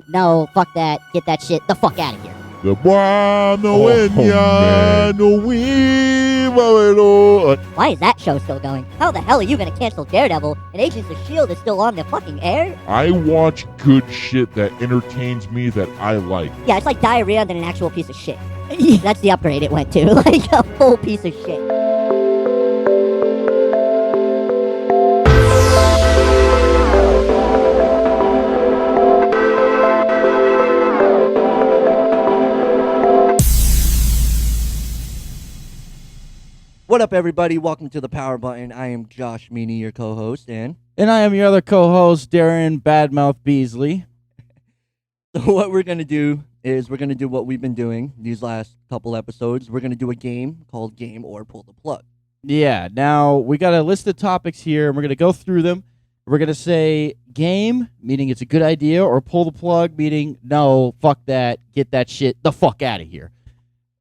No, fuck that. Get that shit the fuck out of here. The buono man. no we. Why is that show still going? How the hell are you gonna cancel Daredevil and Agents of S.H.I.E.L.D. is still on the fucking air? I watch good shit that entertains me that I like. Yeah, it's like diarrhea than an actual piece of shit. That's the upgrade it went to. Like a full piece of shit. What up, everybody? Welcome to the Power Button. I am Josh Meany, your co-host, and I am your other co-host, Darren Badmouth Beasley. so what we're going to do is we're going to do what we've been doing these last couple episodes. We're going to do a game called Game or Pull the Plug. Yeah, now we got a list of topics here, and we're going to go through them. We're going to say game, meaning it's a good idea, or pull the plug, meaning no, fuck that, get that shit the fuck out of here.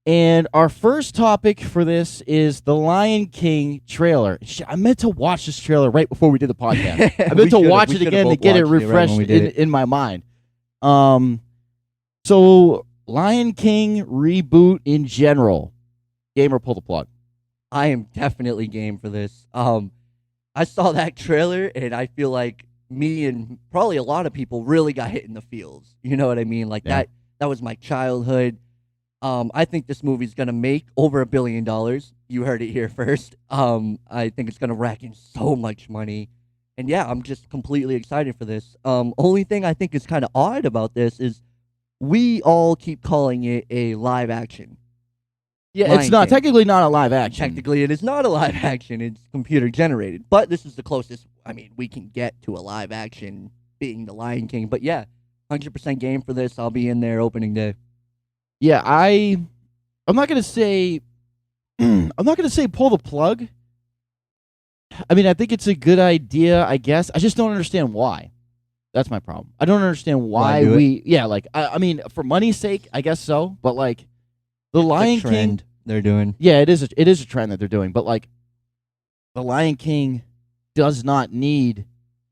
And our first topic for this is the Lion King trailer. I meant to watch this trailer right before we did the podcast. I meant to watch it again to get it refreshed in my mind. So Lion King reboot in general. Game or pull the plug? I am definitely game for this. I saw that trailer, and I feel like me and probably a lot of people really got hit in the feels. You know what I mean? Like that was my childhood. I think this movie's gonna make over $1 billion. You heard it here first. I think it's gonna rack in so much money, and yeah, I'm just completely excited for this. Only thing I think is kind of odd about this is we all keep calling it a live action. Yeah, Lion it's not King. technically not a live action. Technically, it is not a live action. It's computer generated, but this is the closest. I mean, we can get to a live action being the Lion King. But yeah, 100% game for this. I'll be in there opening day. Yeah, I'm not gonna say pull the plug. I mean, I think it's a good idea, I guess. I just don't understand why. That's my problem. I don't understand why I mean, for money's sake, I guess so. But like, the Lion King they're doing. Yeah, it is a trend that they're doing. But like, the Lion King does not need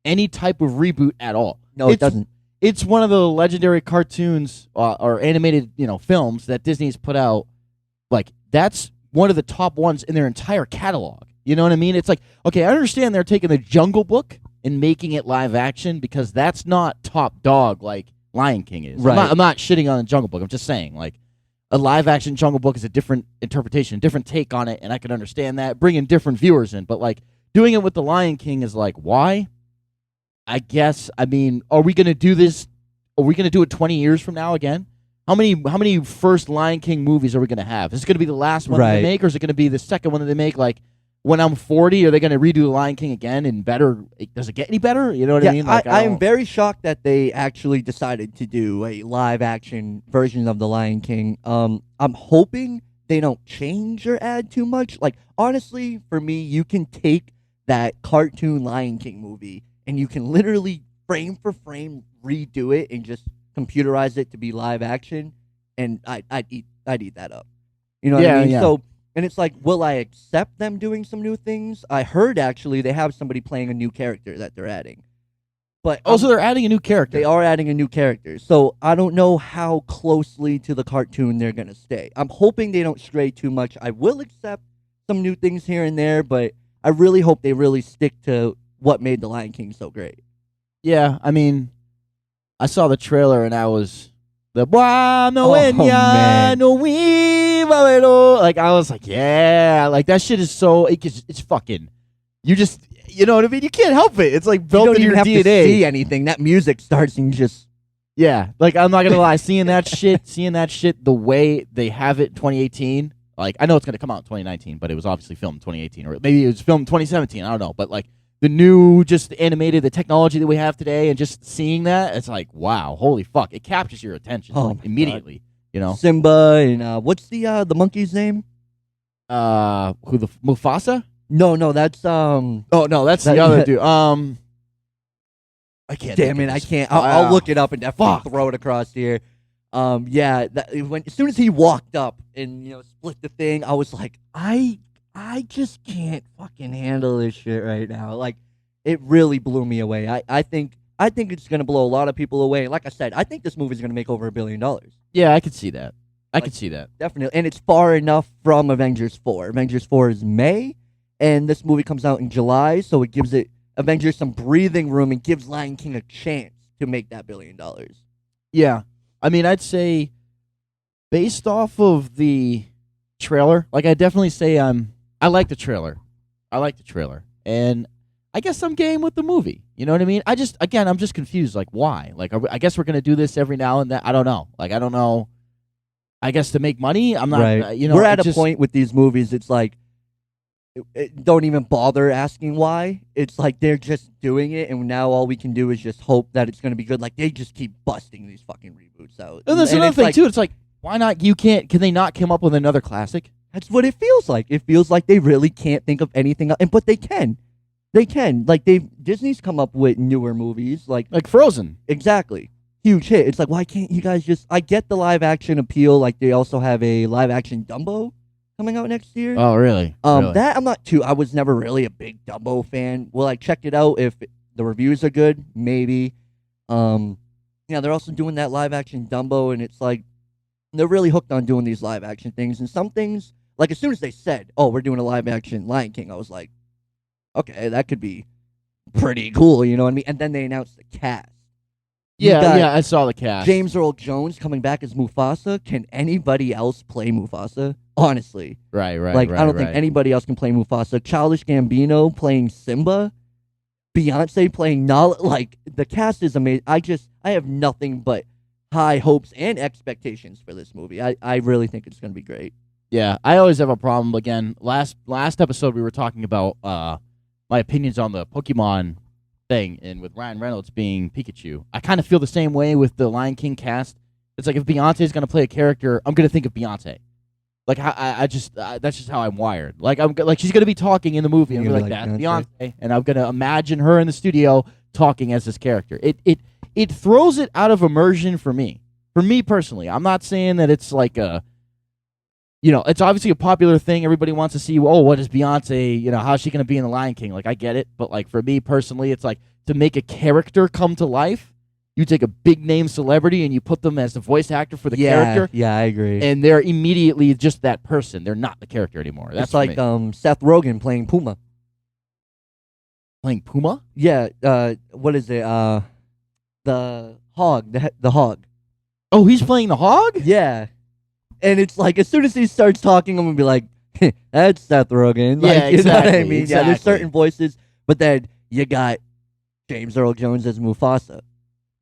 any type of reboot at all. No, it doesn't. It's one of the legendary cartoons or animated, films that Disney's put out. Like, that's one of the top ones in their entire catalog. You know what I mean? It's like, okay, I understand they're taking the Jungle Book and making it live action because that's not top dog like Lion King is. Right. I'm not shitting on the Jungle Book. I'm just saying, like, a live action Jungle Book is a different interpretation, a different take on it, and I can understand that, bringing different viewers in. But, like, doing it with the Lion King is like, why? I guess, I mean, are we going to do this? Are we going to do it 20 years from now again? How many first Lion King movies are we going to have? Is it going to be the last one that they make, or is it going to be the second one that they make? Like, when I'm 40, are they going to redo the Lion King again and better? Does it get any better? You know what I mean? Like, I am very shocked that they actually decided to do a live action version of the Lion King. I'm hoping they don't change or add too much. Like, honestly, for me, you can take that cartoon Lion King movie and you can literally frame for frame redo it and just computerize it to be live action, and I'd eat that up. You know what I mean? Yeah. So, and it's like, will I accept them doing some new things? I heard actually they have somebody playing a new character that they're adding. But so they're adding a new character. They are adding a new character. So I don't know how closely to the cartoon they're gonna stay. I'm hoping they don't stray too much. I will accept some new things here and there, but I really hope they really stick to what made the Lion King so great. Yeah, I mean, I saw the trailer and I was like, I was like, yeah, like that shit is so it's fucking. You know what I mean? You can't help it. It's like built in your DNA. DNA. You don't even have to see anything. That music starts and just like I'm not gonna lie, seeing that shit the way they have it in 2018. Like, I know it's gonna come out in 2019, but it was obviously filmed in 2018, or maybe it was filmed in 2017. I don't know, but like, the new, just animated, the technology that we have today, and just seeing that, it's like, wow, holy fuck! It captures your attention immediately. God. Simba and what's the monkey's name? Mufasa? No, that's Oh no, that's the other dude. I can't. Damn it, I can't. I'll look it up and definitely throw it across here. As soon as he walked up and split the thing, I was like, I just can't fucking handle this shit right now. Like, it really blew me away. I think I think it's gonna blow a lot of people away. Like I said, I think this movie's gonna make over $1 billion. Yeah, I could see that. I could see that. Definitely, and it's far enough from Avengers 4. Avengers 4 is May, and this movie comes out in July, so it gives Avengers some breathing room and gives Lion King a chance to make that $1 billion. Yeah. I mean, I'd say based off of the trailer, like I definitely say I like the trailer. And I guess I'm game with the movie. You know what I mean? I'm just confused. Like, why? Like, I guess we're going to do this every now and then. I don't know. Like, I don't know. I guess to make money? I'm not, right. You know. We're at a point with these movies, it's like, don't even bother asking why. It's like they're just doing it, and now all we can do is just hope that it's going to be good. Like, they just keep busting these fucking reboots out. And there's another thing, too. It's like, why not? Can they not come up with another classic? That's what it feels like. It feels like they really can't think of anything else. But they can. They can. Like, Disney's come up with newer movies. Like Frozen. Exactly. Huge hit. It's like, why can't you guys just... I get the live action appeal. Like, they also have a live action Dumbo coming out next year. Oh, really? That I'm not too... I was never really a big Dumbo fan. Will I check it out if the reviews are good? Maybe. Yeah, they're also doing that live action Dumbo, and it's like, they're really hooked on doing these live action things. And some things, like as soon as they said, oh, we're doing a live action Lion King, I was like, okay, that could be pretty cool, you know what I mean? And then they announced the cast. Yeah, I saw the cast. James Earl Jones coming back as Mufasa. Can anybody else play Mufasa? Honestly. Right. Like, I don't think anybody else can play Mufasa. Childish Gambino playing Simba. Beyonce playing Nala. Like, the cast is amazing. I have nothing but high hopes and expectations for this movie. I really think it's going to be great. Yeah, I always have a problem. Again, last episode we were talking about my opinions on the Pokemon thing, and with Ryan Reynolds being Pikachu. I kind of feel the same way with the Lion King cast. It's like if Beyonce is going to play a character, I'm going to think of Beyonce. Like, that's just how I'm wired. Like, she's going to be talking in the movie, and I'm like, that's Beyonce, and I'm going to imagine her in the studio talking as this character. It throws it out of immersion for me personally. I'm not saying that it's like a, you know, it's obviously a popular thing. Everybody wants to see, oh, what is Beyonce, you know, how's she going to be in The Lion King? Like, I get it. But, like, for me personally, it's like to make a character come to life, you take a big-name celebrity and you put them as the voice actor for the character. Yeah, I agree. And they're immediately just that person. They're not the character anymore. That's like Seth Rogen playing Puma. Playing Puma? Yeah. What is it? The Hog. The Hog. Oh, he's playing the Hog? Yeah. And it's like, as soon as he starts talking, I'm going to be like, that's Seth Rogen. Like, yeah, exactly. You know what I mean? Exactly. Yeah, there's certain voices, but then you got James Earl Jones as Mufasa.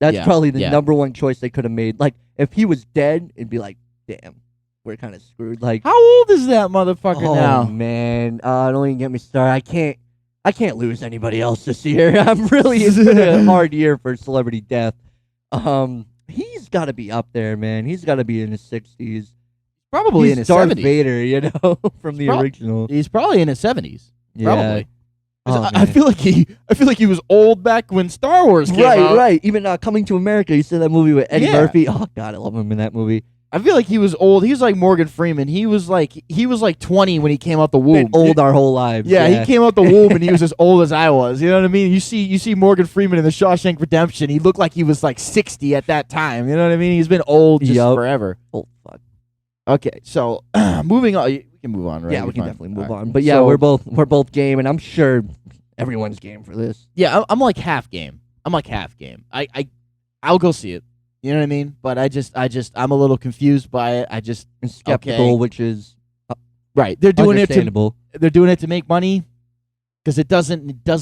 That's probably the number one choice they could have made. Like, if he was dead, it'd be like, damn, we're kind of screwed. Like, how old is that motherfucker now? Oh, man. Don't even get me started. I can't lose anybody else this year. It's been a hard year for celebrity death. He's got to be up there, man. He's got to be in his 60s. Probably in his Darth 70s. Vader, you know, from the original. He's probably in his 70s. Yeah. Probably. Oh, I feel like he was old back when Star Wars came out. Right. Even Coming to America, you saw that movie with Eddie Murphy. Oh God, I love him in that movie. I feel like he was old. He was like Morgan Freeman. He was like 20 when he came out the womb. Been old our whole lives. Yeah, he came out the womb and he was as old as I was. You know what I mean? You see Morgan Freeman in The Shawshank Redemption. He looked like he was like 60 at that time. You know what I mean? He's been old just forever. Oh fuck. Okay, so moving on. We can move on, right? Yeah, we can definitely move on. But yeah, we're both game, and I'm sure everyone's game for this. Yeah, I'm like half game. I'll go see it. You know what I mean? But I'm a little confused by it. I'm skeptical, which is right. They're doing understandable. They're doing it to make money because it does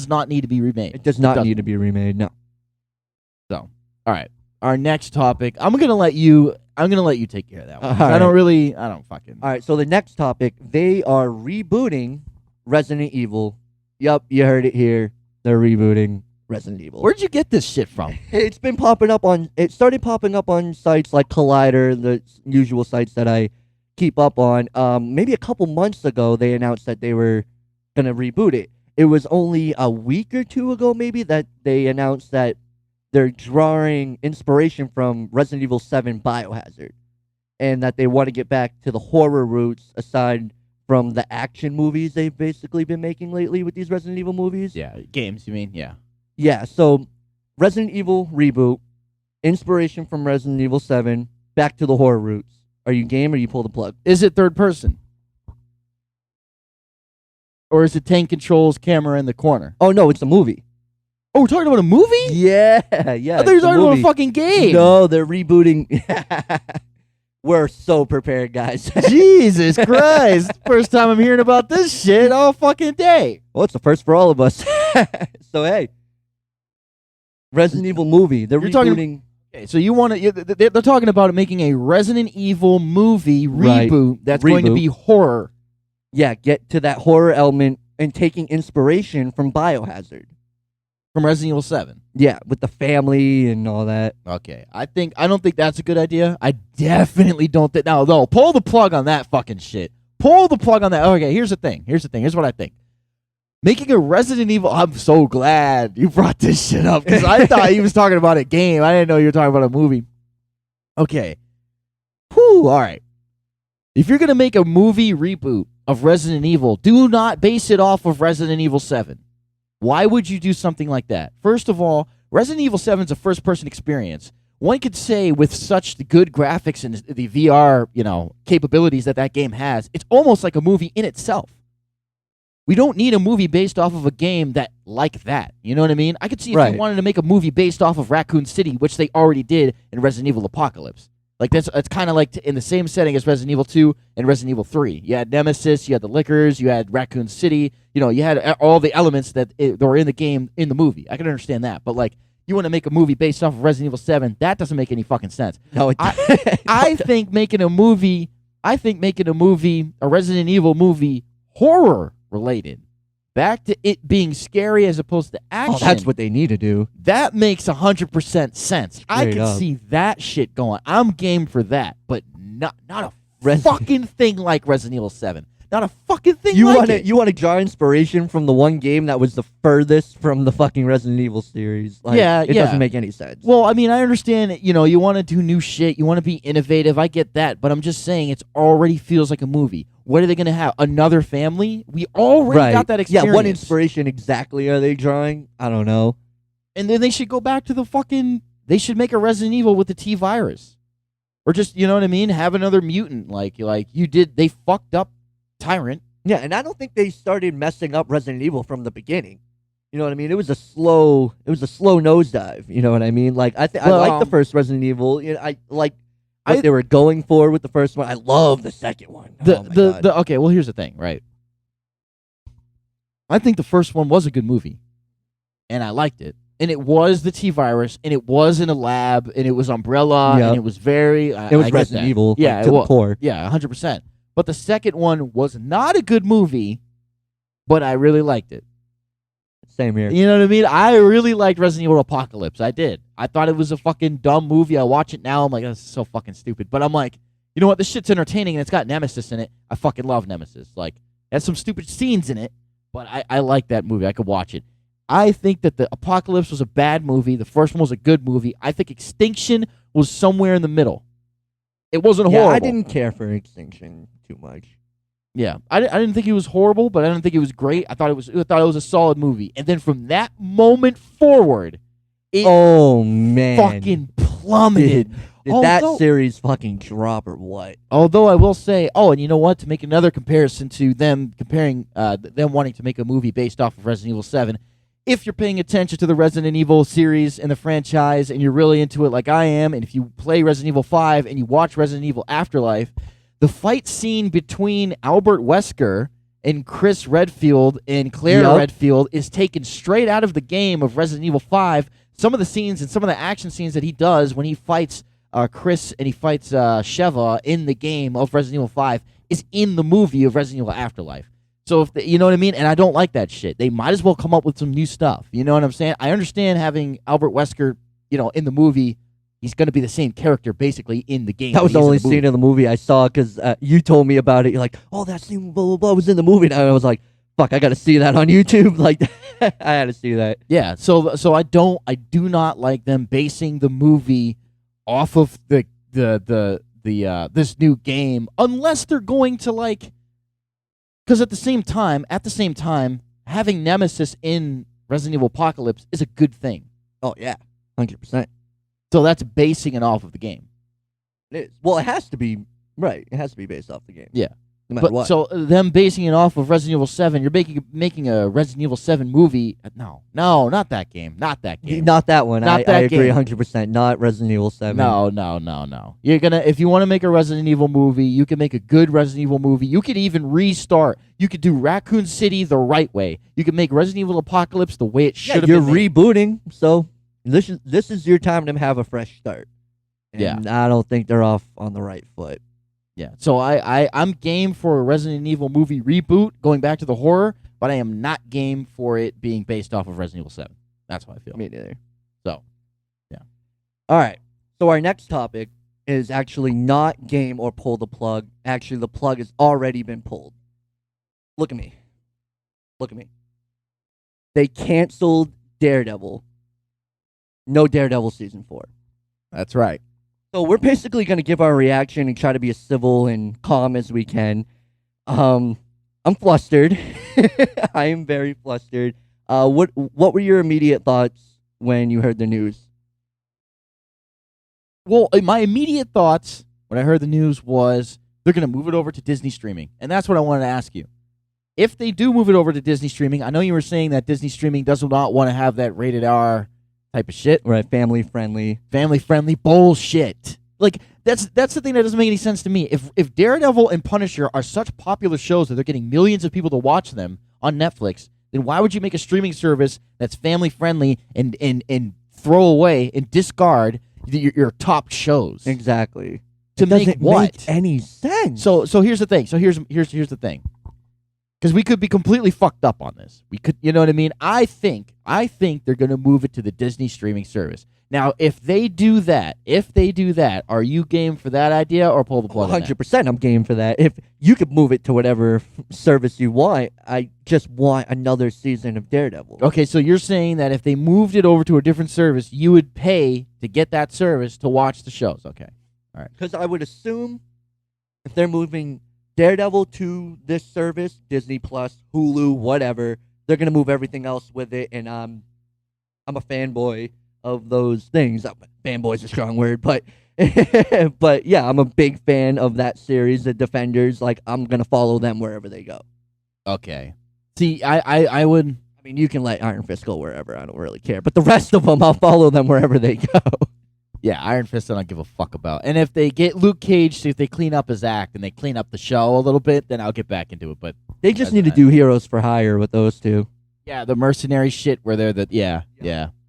not need to be remade. It does not need to be remade. No. So, all right. Our next topic. I'm gonna let you take care of that one. Right. I don't fucking. All right. So the next topic, they are rebooting Resident Evil. Yup, you heard it here. They're rebooting Resident Evil. Where'd you get this shit from? It's been popping up on. It started popping up on sites like Collider, the usual sites that I keep up on. Maybe a couple months ago, they announced that they were gonna reboot it. It was only a week or two ago, maybe, that they announced that they're drawing inspiration from Resident Evil 7 Biohazard, and that they want to get back to the horror roots aside from the action movies they've basically been making lately with these Resident Evil movies. Yeah, games. You mean? Yeah. Yeah. So Resident Evil Reboot, inspiration from Resident Evil 7, back to the horror roots. Are you game or you pull the plug? Is it third person? Or is it tank controls, camera in the corner? Oh, no, it's a movie. Oh, we're talking about a movie? Yeah. I thought you were it's a talking about a movie. fucking game. No, they're rebooting. We're so prepared, guys. Jesus Christ. First time I'm hearing about this shit all fucking day. Well, it's the first for all of us. So, hey. Resident Evil movie. They're You're talking- rebooting. Okay, so you want to? They're talking about making a Resident Evil movie Right. reboot that's going to Reboot. be horror. Yeah, get to that horror element and taking inspiration from Biohazard. From Resident Evil 7. Yeah, with the family and all that. Okay, I don't think that's a good idea. I definitely don't think. No, pull the plug on that fucking shit. Pull the plug on that. Okay, here's the thing. Here's what I think. Making a Resident Evil. I'm so glad you brought this shit up because I thought he was talking about a game. I didn't know you were talking about a movie. Okay. Whew. All right. If you're gonna make a movie reboot of Resident Evil, do not base it off of Resident Evil 7. Why would you do something like that? First of all, Resident Evil 7 is a first-person experience. One could say with such good graphics and the VR, capabilities that game has, it's almost like a movie in itself. We don't need a movie based off of a game like that. You know what I mean? I could see if Right. you wanted to make a movie based off of Raccoon City, which they already did in Resident Evil Apocalypse. Like it's kind of like in the same setting as Resident Evil 2 and Resident Evil 3. You had Nemesis, you had the Lickers, you had Raccoon City. You had all the elements that were in the game in the movie. I can understand that, but like you want to make a movie based off of Resident Evil 7, that doesn't make any fucking sense. No, I think making a movie, a Resident Evil movie, horror related, back to it being scary as opposed to action. Oh, that's what they need to do. That makes 100% sense. I Straight can up. see that shit going. I'm game for that, but not a Res- fucking thing like Resident Evil 7. Not a fucking thing You like want it. to want to draw inspiration from the one game that was the furthest from the fucking Resident Evil series. Like, Yeah, it yeah. doesn't make any sense. Well, I mean, I understand, you want to do new shit. You want to be innovative. I get that. But I'm just saying it already feels like a movie. What are they going to have? Another family? We already got that experience. Yeah, what inspiration exactly are they drawing? I don't know. And then they should go back to they should make a Resident Evil with the T virus. Or just, you know what I mean? Have another mutant like you did. They fucked up Tyrant. Yeah, and I don't think they started messing up Resident Evil from the beginning. You know what I mean? It was a slow nosedive. You know what I mean? Like I like the first Resident Evil. I like what they were going for with the first one. I love the second one. Okay, well here's the thing, right? I think the first one was a good movie. And I liked it. And it was the T virus, and it was in a lab, and it was Umbrella, Yep. and it was very it was I get Resident that. Evil, Yeah, like, to the core. Yeah, 100%. But the second one was not a good movie, but I really liked it. Same here. You know what I mean? I really liked Resident Evil Apocalypse. I did. I thought it was a fucking dumb movie. I watch it now. I'm like, this is so fucking stupid. But I'm like, you know what? This shit's entertaining, and it's got Nemesis in it. I fucking love Nemesis. Like, it has some stupid scenes in it, but I like that movie. I could watch it. I think that the Apocalypse was a bad movie. The first one was a good movie. I think Extinction was somewhere in the middle. It wasn't horrible. I didn't care for Extinction too much. Yeah, I didn't think it was horrible, but I didn't think it was great. I thought it was a solid movie. And then from that moment forward, it Oh man, fucking plummeted. did that Although- series fucking drop or what? Although I will say, and you know what? To make another comparison to them comparing them wanting to make a movie based off of Resident Evil 7, if you're paying attention to the Resident Evil series and the franchise and you're really into it like I am, and if you play Resident Evil 5 and you watch Resident Evil Afterlife, the fight scene between Albert Wesker and Chris Redfield and Claire Yep. Redfield is taken straight out of the game of Resident Evil 5. Some of the scenes and some of the action scenes that he does when he fights Chris and he fights Sheva in the game of Resident Evil 5 is in the movie of Resident Evil Afterlife. So if you know what I mean, and I don't like that shit. They might as well come up with some new stuff. You know what I'm saying? I understand having Albert Wesker, in the movie. He's going to be the same character basically in the game. That was he the is in only movie. scene in the movie I saw because you told me about it. You're like, oh, that scene blah blah blah was in the movie, and I was like, fuck, I got to see that on YouTube. Like, I had to see that. Yeah. So I do not like them basing the movie off of the this new game unless they're going to like. Because at the same time, having Nemesis in Resident Evil Apocalypse is a good thing. Oh yeah, 100%. So that's basing it off of the game. It is. Well, it has to be right. It has to be based off the game. Yeah. No matter But what. so them basing it off of Resident Evil 7, you're making a Resident Evil 7 movie. No, not that game. Not that game. Not that one. Not I that agree game. 100%. Not Resident Evil 7. No. You're gonna if you want to make a Resident Evil movie, you can make a good Resident Evil movie. You could even restart. You could do Raccoon City the right way. You could make Resident Evil Apocalypse the way it should have You're been made. rebooting, so this is your time to have a fresh start. And I don't think they're off on the right foot. Yeah, so I'm game for a Resident Evil movie reboot, going back to the horror, but I am not game for it being based off of Resident Evil 7. That's how I feel. Me neither. So, yeah. All right. So our next topic is actually not game or pull the plug. Actually, the plug has already been pulled. Look at me. They canceled Daredevil. No Daredevil season 4. That's right. So we're basically going to give our reaction and try to be as civil and calm as we can. I'm flustered. I am very flustered. What were your immediate thoughts when you heard the news? Well, my immediate thoughts when I heard the news was they're going to move it over to Disney streaming. And that's what I wanted to ask you. If they do move it over to Disney streaming, I know you were saying that Disney streaming does not want to have that rated R type of shit. Right, family friendly Bullshit. Like that's the thing that doesn't make any sense to me. If Daredevil and Punisher are such popular shows that they're getting millions of people to watch them on Netflix, then why would you make a streaming service that's family friendly and throw away and discard your top shows? Exactly. To it make doesn't what? make any sense. So here's the thing. So here's the thing. Because we could be completely fucked up on this. We could, you know what I mean? I think they're going to move it to the Disney streaming service. Now, if they do that, are you game for that idea or pull the plug? 100%, I'm game for that. If you could move it to whatever service you want, I just want another season of Daredevil. Okay, so you're saying that if they moved it over to a different service, you would pay to get that service to watch the shows. Okay, all right. Because I would assume if they're moving Daredevil to this service, Disney Plus, Hulu, whatever, they're gonna move everything else with it, and I'm a fanboy of those things. Fanboy's a strong word, but but yeah, I'm a big fan of that series, the Defenders. Like, I'm gonna follow them wherever they go. Okay. See, I would. I mean, you can let Iron Fist go wherever. I don't really care, but the rest of them, I'll follow them wherever they go. Yeah, Iron Fist I don't give a fuck about. And if they get Luke Cage, so if they clean up his act and they clean up the show a little bit, then I'll get back into it. But they just need to do Heroes for Hire with those two. Yeah, the mercenary shit where they're the yeah.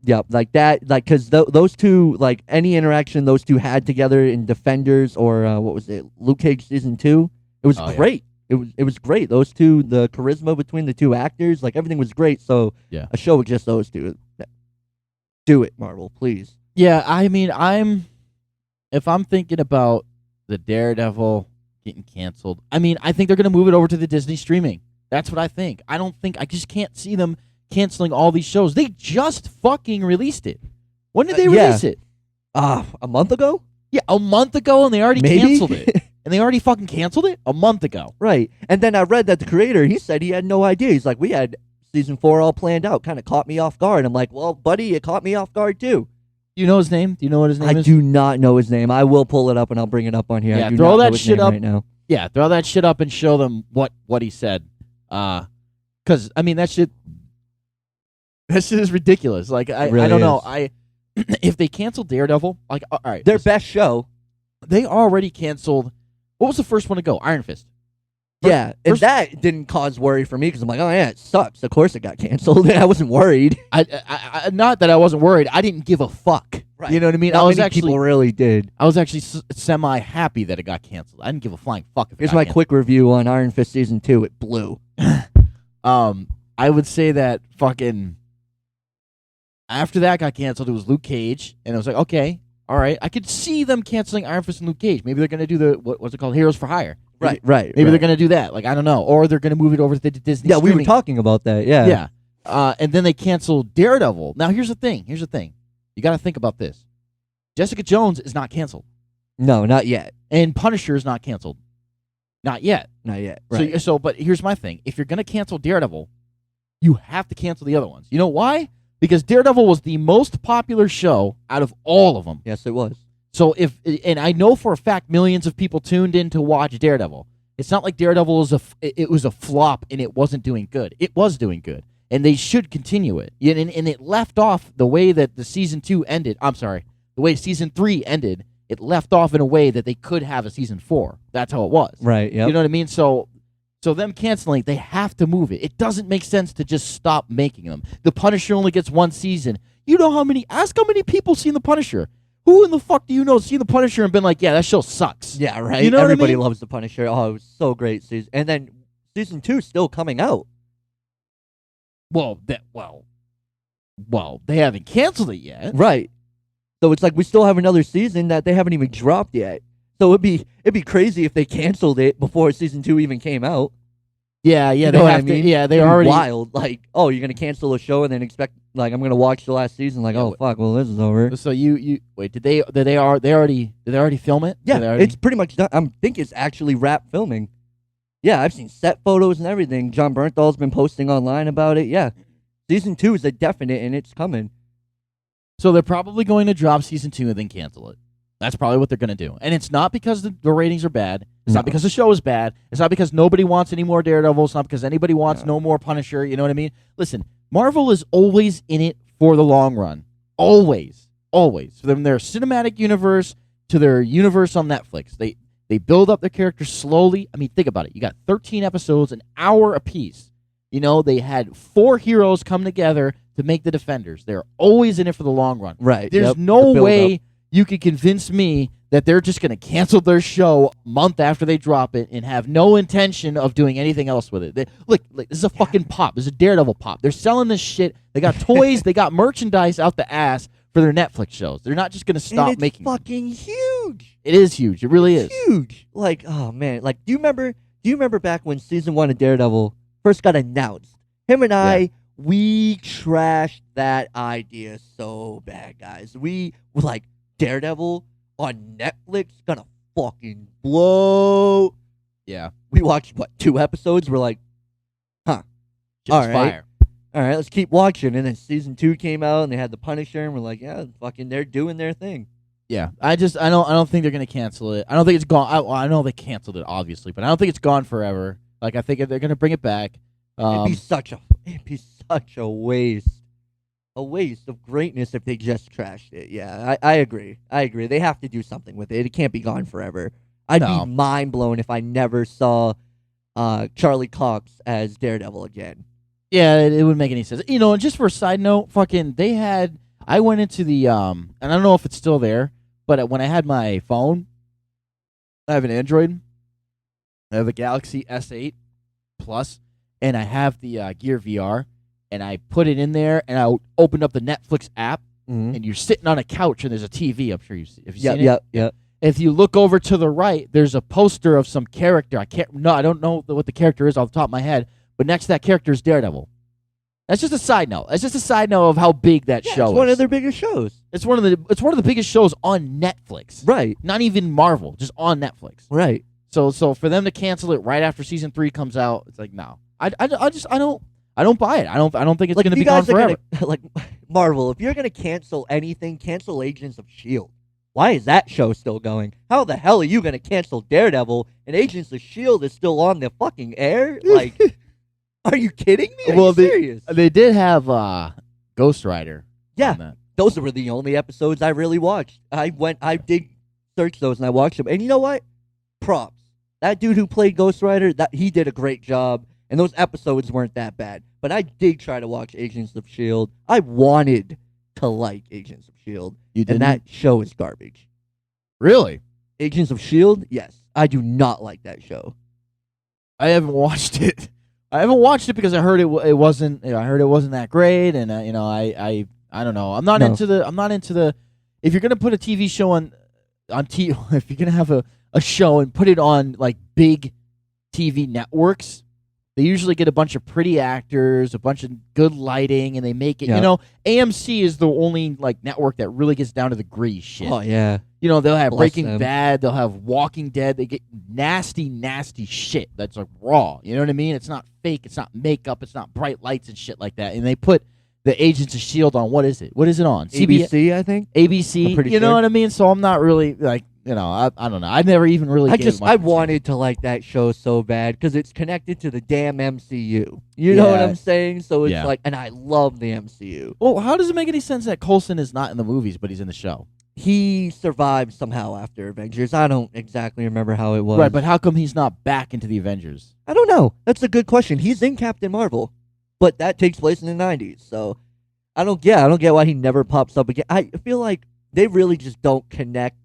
Yep, like that, like, because those two, like, any interaction those two had together in Defenders or what was it, Luke Cage season 2, it was great. Yeah. It was great. Those two, the charisma between the two actors, like, everything was great. So yeah, a show with just those two, do it, Marvel, please. Yeah, I mean, if I'm thinking about the Daredevil getting canceled, I mean, I think they're going to move it over to the Disney streaming. That's what I think. I just can't see them canceling all these shows. They just fucking released it. When did they release it? A month ago? Yeah, a month ago, and they already canceled it. And they already fucking canceled it a month ago. Right. And then I read that the creator, he said he had no idea. He's like, we had season 4 all planned out. Kind of caught me off guard. I'm like, well, buddy, it caught me off guard too. Do you know his name? Do you know what his name is? I do not know his name. I will pull it up and I'll bring it up on here. Yeah, I do throw not that know his shit name up right now. Yeah, throw that shit up and show them what he said. Because I mean that shit is ridiculous. Like I don't know. If they canceled Daredevil, like all right, their best show, they already canceled. What was the first one to go? Iron Fist. Yeah, and that didn't cause worry for me because I'm like, oh yeah, it sucks. Of course it got canceled. I wasn't worried. I not that I wasn't worried. I didn't give a fuck. Right. You know what I mean? Not many people really did. I was actually semi happy that it got canceled. I didn't give a flying fuck. If Here's my quick review on Iron Fist season 2. It blew. I would say that fucking after that got canceled, it was Luke Cage, and I was like, okay, all right, I could see them canceling Iron Fist and Luke Cage. Maybe they're gonna do the what's it called, Heroes for Hire. Right. Maybe they're gonna do that. Like I don't know, or they're gonna move it over to the Disney. Yeah, streaming. we were talking about that. Yeah. Yeah. And then they canceled Daredevil. Now here's the thing. You got to think about this. Jessica Jones is not canceled. No, not yet. And Punisher is not canceled. Not yet. Right. But here's my thing. If you're gonna cancel Daredevil, you have to cancel the other ones. You know why? because Daredevil was the most popular show out of all of them. Yes, it was. So and I know for a fact millions of people tuned in to watch Daredevil. It's not like Daredevil was a flop and it wasn't doing good. It was doing good, and they should continue it. And it left off the way that the season 2 ended. I'm sorry, the way season 3 ended. It left off in a way that they could have a season 4. That's how it was. Right. Yeah. You know what I mean? So them canceling, they have to move it. It doesn't make sense to just stop making them. The Punisher only gets 1 season. You know ask how many people seen The Punisher. Who in the fuck do you know seen The Punisher and been like, yeah, that show sucks? Yeah, right. You know Everybody what I mean? loves The Punisher. Oh, it was so great season. And then season 2 is still coming out. Well, they haven't canceled it yet. Right. So it's like we still have another season that they haven't even dropped yet. So it'd be crazy if they canceled it before season 2 even came out. Yeah, You they know what have I mean? to. Yeah, they It'd be already. wild. Like, oh, you're gonna cancel a show and then expect like I'm gonna watch the last season. Like, oh fuck, well this is over. So you wait? Did they already film it? Yeah, Did they already- it's pretty much done. I think it's actually wrapped filming. Yeah, I've seen set photos and everything. John Bernthal's been posting online about it. Yeah, season 2 is a definite and it's coming. So they're probably going to drop season 2 and then cancel it. That's probably what they're going to do. And it's not because the ratings are bad. It's not because the show is bad. It's not because nobody wants any more Daredevil. It's not because anybody wants no more Punisher. You know what I mean? Listen, Marvel is always in it for the long run. Always. Always. From their cinematic universe to their universe on Netflix. They build up their characters slowly. I mean, think about it. You got 13 episodes, an hour apiece. You know, they had 4 heroes come together to make the Defenders. They're always in it for the long run. Right. There's no way you could convince me that they're just going to cancel their show a month after they drop it and have no intention of doing anything else with it. Look, this is a fucking pop. This is a Daredevil pop. They're selling this shit. They got toys. They got merchandise out the ass for their Netflix shows. They're not just going to stop and it's making fucking huge. It is huge. It really is. Huge. Like, oh man. Like, do you remember back when season 1 of Daredevil first got announced? Him and I, we trashed that idea so bad, guys. We were like, Daredevil on Netflix gonna fucking blow. Yeah. We watched, 2 episodes? We're like, huh. Just All right. fire. All right, let's keep watching. And then season 2 came out and they had the Punisher and we're like, yeah, fucking they're doing their thing. Yeah, I don't think they're gonna cancel it. I don't think it's gone. I know they canceled it, obviously, but I don't think it's gone forever. Like I think they're gonna bring it back. It'd be such a waste of greatness if they just trashed it. Yeah, I agree. They have to do something with it. It can't be gone forever. I'd be mind blown if I never saw Charlie Cox as Daredevil again. Yeah, it wouldn't make any sense. You know, and just for a side note, I went into the and I don't know if it's still there, but when I had my phone, I have an Android. I have a Galaxy S8 Plus, and I have the Gear VR, and I put it in there, and I opened up the Netflix app, and you're sitting on a couch, and there's a TV. I'm sure you've seen it. Yeah. If you look over to the right, there's a poster of some character. I don't know what the character is off the top of my head, but next to that character is Daredevil. That's just a side note. That's just a side note of how big that show is. It's one of their biggest shows. It's one of the biggest shows on Netflix. Right. Not even Marvel, just on Netflix. Right. So for them to cancel it right after season 3 comes out, it's like no. I don't buy it. I don't think it's Like, going to if you be gone guys are forever. like Marvel, if you're gonna cancel anything, cancel Agents of S.H.I.E.L.D. Why is that show still going? How the hell are you gonna cancel Daredevil and Agents of S.H.I.E.L.D. is still on the fucking air? Like, are you kidding me? Are you serious? They did have Ghost Rider. Yeah. on that. Those were the only episodes I really watched. I did search those and I watched them. And you know what? Props. That dude who played Ghost Rider, he did a great job. And those episodes weren't that bad. But I did try to watch Agents of S.H.I.E.L.D. I wanted to like Agents of S.H.I.E.L.D. You didn't? And that show is garbage. Really? Agents of S.H.I.E.L.D.? Yes. I do not like that show. I haven't watched it. I haven't watched it because I heard it wasn't. I heard it wasn't that great, and I don't know. I'm not into the. If you're gonna put a TV show on TV, if you're gonna have a show and put it on like big TV networks, they usually get a bunch of pretty actors, a bunch of good lighting, and they make it. Yeah. You know, AMC is the only like network that really gets down to the gritty shit. Oh, yeah. You know, they'll have Bless Breaking them. Bad, they'll have Walking Dead. They get nasty, nasty shit that's like raw. You know what I mean? It's not fake, it's not makeup, it's not bright lights and shit like that. And they put the Agents of Shield on what is it? What is it on? ABC, I think. ABC. I'm pretty You know sure. what I mean? So I'm not really like, I don't know. I never even really. I wanted to like that show so bad because it's connected to the damn MCU. You know what Yeah. I'm saying? So it's Yeah. like, and I love the MCU. Well, how does it make any sense that Coulson is not in the movies, but he's in the show? He survived somehow after Avengers. I don't exactly remember how it was. Right, but how come he's not back into the Avengers? I don't know. That's a good question. He's in Captain Marvel, but that takes place in the 90s. So I don't get why he never pops up again. I feel like they really just don't connect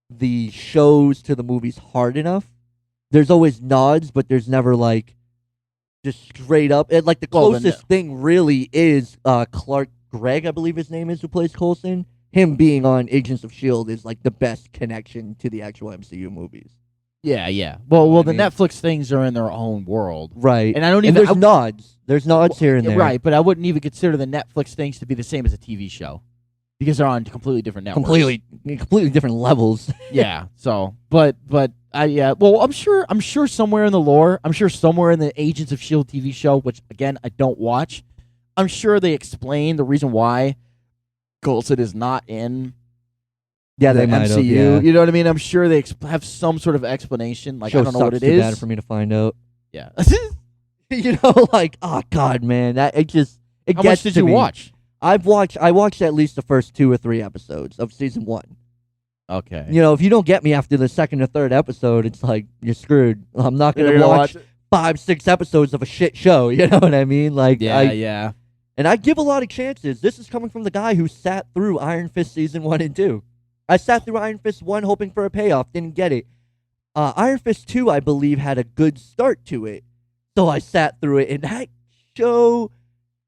the shows to the movies hard enough. There's always nods, but there's never like just straight up. And like the Well, then, closest thing really is Clark Gregg, I believe his name is, who plays Coulson. Him being on Agents of S.H.I.E.L.D. is like the best connection to the actual MCU movies. Yeah. Well, what the I mean? Netflix things are in their own world, Right. and I don't And even. there's nods. There's nods here and there. Right, but I wouldn't even consider the Netflix things to be the same as a TV show because they're on completely different networks. Completely different levels. Yeah. So, but yeah. Well, I'm sure somewhere in the lore, I'm sure somewhere in the Agents of S.H.I.E.L.D. TV show, which again I don't watch, I'm sure they explain the reason why Coulson is not in. Yeah, the they might MCU. have. Yeah. You know what I mean? I'm sure they have some sort of explanation. Like Show I don't know what sucks it too is. bad for me to find out. Yeah. You know, like, oh god, man, that it just it How gets much did to you me. watch? I watched at least the first 2 or 3 episodes of season 1. Okay. You know, if you don't get me after the second or third episode, it's like you're screwed. I'm not You're gonna gonna watch 5-6 episodes of a shit show. You know what I mean? Like, Yeah. And I give a lot of chances. This is coming from the guy who sat through Iron Fist season 1 and 2. I sat through Iron Fist 1 hoping for a payoff, didn't get it. Iron Fist 2, I believe, had a good start to it. So I sat through it, and that show,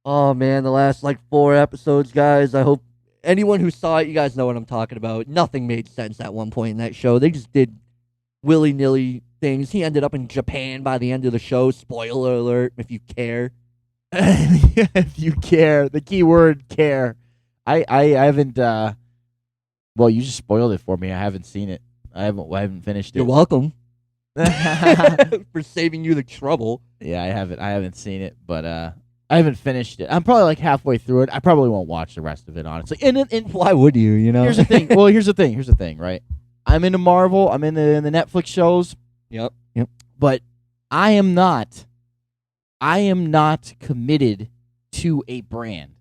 oh man, the last like 4 episodes, guys, I hope anyone who saw it, you guys know what I'm talking about. Nothing made sense at one point in that show. They just did willy-nilly things. He ended up in Japan by the end of the show. Spoiler alert, if you care. If you care, the key word care. I haven't. Well, you just spoiled it for me. I haven't seen it. I haven't finished it. You're welcome Yeah, for saving you the trouble. I haven't seen it, but I haven't finished it. I'm probably like halfway through it. I probably won't watch the rest of it, honestly. And Why would you? You know. here's the thing. Well, here's the thing. Right. I'm into Marvel. I'm into the Netflix shows. Yep. But I am not committed to a brand.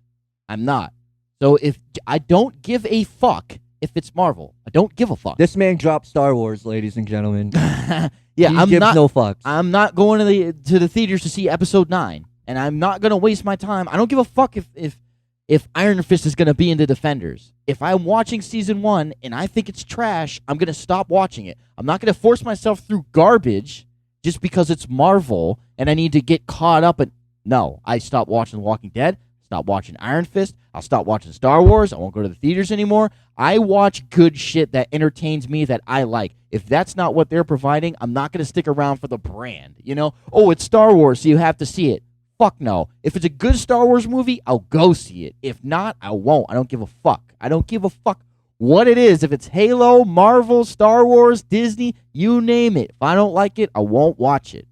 I'm not. So if I don't give a fuck if it's Marvel, I don't give a fuck. This man dropped Star Wars, ladies and gentlemen. Yeah, He I'm gives not. no fucks. I'm not going to the theaters to see Episode 9, and I'm not gonna waste my time. I don't give a fuck if Iron Fist is gonna be in the Defenders. If I'm watching season 1 and I think it's trash, I'm gonna stop watching it. I'm not gonna force myself through garbage just because it's Marvel and I need to get caught up. No, I stopped watching The Walking Dead. Stop watching Iron Fist. I'll stop watching Star Wars. I won't go to the theaters anymore. I watch good shit that entertains me that I like. If that's not what they're providing, I'm not going to stick around for the brand. You know, oh, it's Star Wars, so you have to see it. Fuck no. If it's a good Star Wars movie, I'll go see it. If not, I won't. I don't give a fuck. I don't give a fuck what it is. If it's Halo, Marvel, Star Wars, Disney, you name it. If I don't like it, I won't watch it.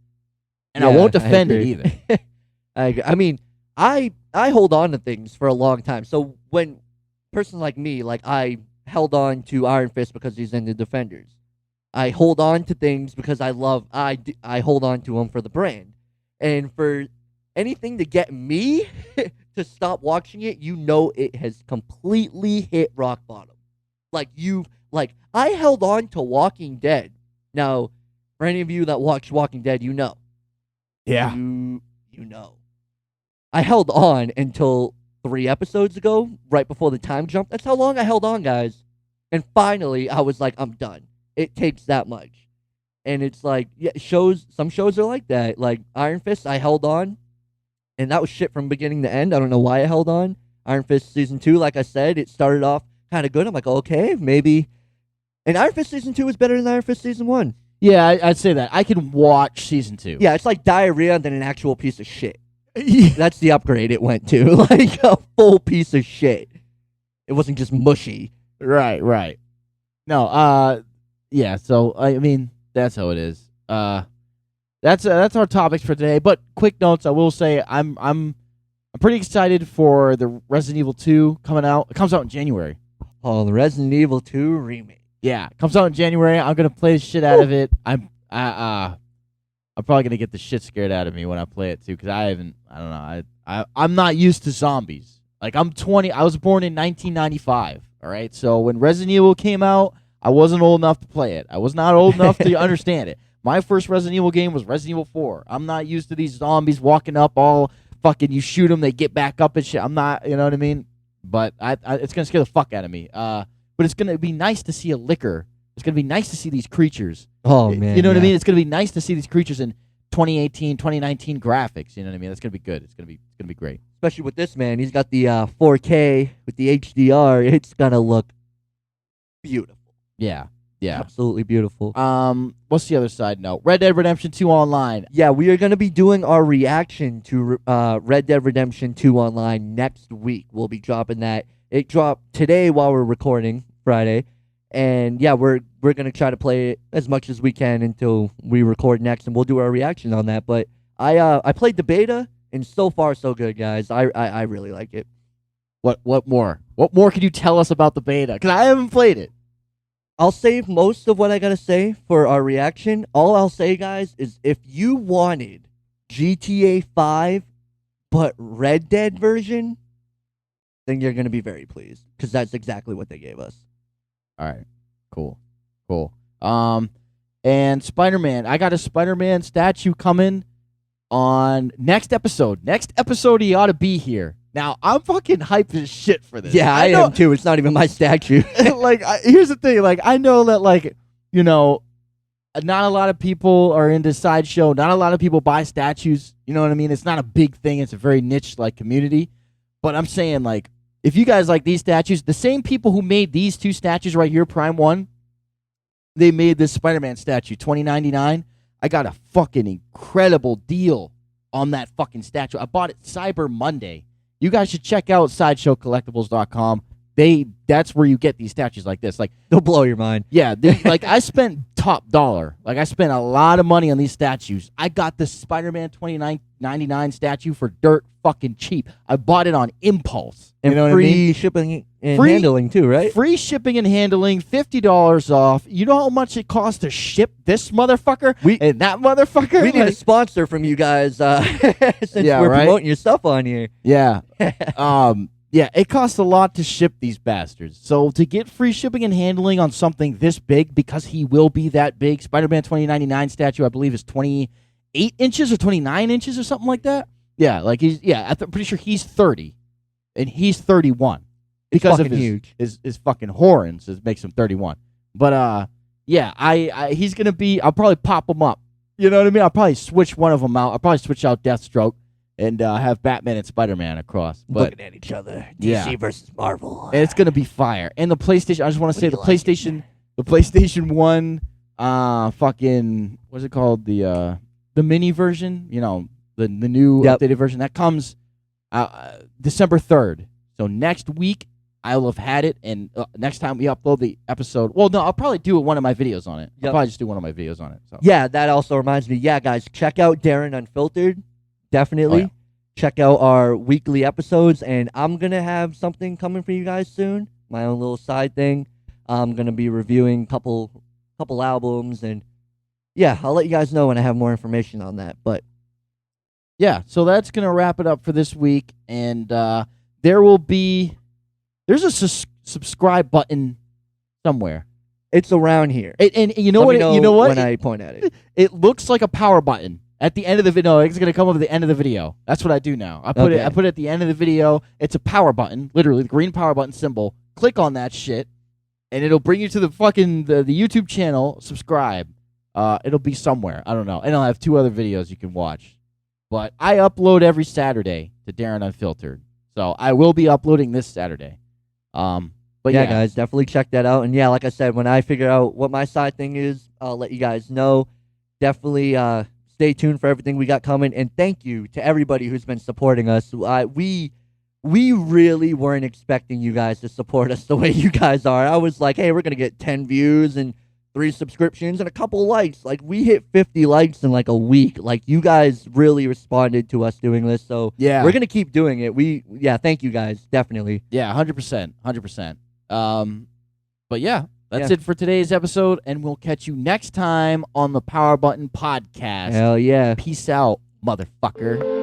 And I won't defend it either. I mean, I hold on to things for a long time. So when a person like me, like I held on to Iron Fist because he's in the Defenders. I hold on to things because I hold on to them for the brand. And for anything to get me to stop watching it, you know it has completely hit rock bottom. I held on to Walking Dead. Now, for any of you that watch Walking Dead, you know. Yeah. You know. I held on until 3 episodes ago, right before the time jump. That's how long I held on, guys. And finally, I was like, I'm done. It takes that much. And it's like, yeah, some shows are like that. Like Iron Fist, I held on. And that was shit from beginning to end. I don't know why I held on. Iron Fist Season 2, like I said, it started off kind of good. I'm like, okay, maybe. And Iron Fist Season 2 is better than Iron Fist Season 1. Yeah, I'd say that. I can watch season 2. Yeah, it's like diarrhea than an actual piece of shit. That's the upgrade it went to. Like a full piece of shit. It wasn't just mushy. Right. No, yeah, so I mean, that's how it is. That's our topics for today. But quick notes, I will say I'm I'm pretty excited for the Resident Evil 2 coming out. It comes out in January. Oh, the Resident Evil 2 remake. Yeah, it comes out in January. I'm gonna play the shit out of it. I'm probably gonna get the shit scared out of me when I play it too, because I don't know. I'm not used to zombies. Like, I'm 20. I was born in 1995. All right, so when Resident Evil came out, I wasn't old enough to play it. I was not old enough to understand it. My first Resident Evil game was Resident Evil 4. I'm not used to these zombies walking up all fucking. You shoot them, they get back up and shit. I'm not. You know what I mean? But it's gonna scare the fuck out of me. But it's gonna be nice to see a liquor. It's gonna be nice to see these creatures. Oh man, you know what I mean? It's gonna be nice to see these creatures in 2018, 2019 graphics. You know what I mean? That's gonna be good. It's gonna be great. Especially with this man, he's got the 4K with the HDR. It's gonna look beautiful. Yeah, Absolutely beautiful. What's the other side note? Red Dead Redemption 2 Online. Yeah, we are gonna be doing our reaction to Red Dead Redemption 2 Online next week. We'll be dropping that. It dropped today while we're recording, Friday. And yeah, we're gonna try to play it as much as we can until we record next, and we'll do our reaction on that. But I played the beta, and so far so good, guys. I really like it. What more? What more can you tell us about the beta? Because I haven't played it. I'll save most of what I gotta say for our reaction. All I'll say, guys, is if you wanted GTA 5 but Red Dead version, then you're gonna be very pleased, because that's exactly what they gave us. All right, cool. And Spider-Man. I got a Spider-Man statue coming on next episode. Next episode, he ought to be here. Now, I'm fucking hyped as shit for this. Yeah, I am too. It's not even my statue. Here's the thing. Like, I know that, not a lot of people are into Sideshow. Not a lot of people buy statues. You know what I mean? It's not a big thing. It's a very niche, community. But I'm saying, if you guys like these statues, the same people who made these two statues right here, Prime 1, they made this Spider-Man statue, $20.99. I got a fucking incredible deal on that fucking statue. I bought it Cyber Monday. You guys should check out SideshowCollectibles.com. That's where you get these statues like this. They'll blow your mind. Yeah, I spent top dollar. I spent a lot of money on these statues. I got the Spider-Man $29.99 statue for dirt fucking cheap. I bought it on impulse. And you know free what I mean? shipping and handling too, right? Free shipping and handling, $50 off. You know how much it costs to ship this motherfucker and that motherfucker? We need a sponsor from you guys since we're promoting your stuff on here. Yeah. Yeah, it costs a lot to ship these bastards. So to get free shipping and handling on something this big, because he will be that big, Spider-Man $20.99 statue, I believe, is 28 inches or 29 inches or something like that. Yeah, I'm pretty sure he's 30, and he's 31 because of his fucking horns. It makes him 31. But he's gonna be. I'll probably pop him up. You know what I mean? I'll probably switch one of them out. I'll probably switch out Deathstroke and have Batman and Spider-Man across. But, looking at each other. DC versus Marvel. And it's gonna be fire. And the PlayStation, I just want to say the PlayStation 1, fucking, what's it called? The mini version, the new updated version, that comes December 3rd. So next week, I will have had it, and next time we upload the episode, well, no, I'll probably do one of my videos on it. I'll probably just do one of my videos on it. So. Yeah, that also reminds me. Yeah, guys, check out Darren Unfiltered. Definitely. Check out our weekly episodes, and I'm going to have something coming for you guys soon. My own little side thing. I'm going to be reviewing a couple albums, and yeah, I'll let you guys know when I have more information on that. But yeah, so that's going to wrap it up for this week, and there's a subscribe button somewhere. It's around here. And you know what? You know what? When I point at it. It looks like a power button. At the end of the video, it's going to come up at the end of the video. That's what I do now. I put it at the end of the video. It's a power button, literally the green power button symbol. Click on that shit, and it'll bring you to the fucking the YouTube channel. Subscribe. It'll be somewhere. I don't know. And I'll have 2 other videos you can watch. But I upload every Saturday to Darren Unfiltered, so I will be uploading this Saturday. But yeah, guys, definitely check that out. And yeah, like I said, when I figure out what my side thing is, I'll let you guys know. Definitely. Stay tuned for everything we got coming, and thank you to everybody who's been supporting us. We really weren't expecting you guys to support us the way you guys are. I was like, hey, we're going to get 10 views and 3 subscriptions, and a couple likes. Like, we hit 50 likes in like a week. Like, you guys really responded to us doing this, so Yeah. we're gonna keep doing it. Thank you guys, definitely. Yeah, 100%. 100%. But yeah, that's Yeah. it for today's episode, and we'll catch you next time on the Power Button Podcast. Hell yeah. Peace out, motherfucker.